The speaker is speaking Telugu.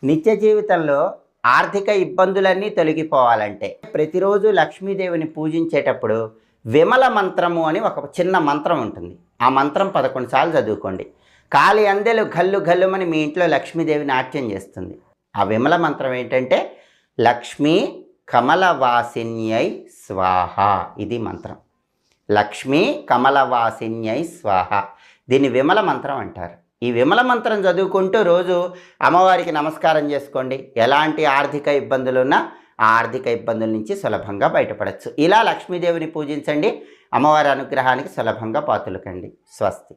నిత్య జీవితంలో ఆర్థిక ఇబ్బందులన్నీ తొలగిపోవాలంటే ప్రతిరోజు లక్ష్మీదేవిని పూజించేటప్పుడు విమల మంత్రము అని ఒక చిన్న మంత్రం ఉంటుంది. ఆ మంత్రం 11 సార్లు చదువుకోండి. కాలి అందెలు గల్లు గల్లుమని మీ ఇంట్లో లక్ష్మీదేవి నాట్యం చేస్తుంది. ఆ విమల మంత్రం ఏంటంటే లక్ష్మీ కమలవాసిన్యై స్వాహ. ఇది మంత్రం. లక్ష్మీ కమలవాసిన్యై స్వాహ. దీన్ని విమల మంత్రం అంటారు. ఈ విమల మంత్రం చదువుకుంటూ రోజు అమ్మవారికి నమస్కారం చేసుకోండి. ఎలాంటి ఆర్థిక ఇబ్బందులున్నా ఆ ఆర్థిక ఇబ్బందుల నుంచి సులభంగా బయటపడవచ్చు. ఇలా లక్ష్మీదేవిని పూజించండి. అమ్మవారి అనుగ్రహానికి సులభంగా పాత్రలు కండి. స్వస్తి.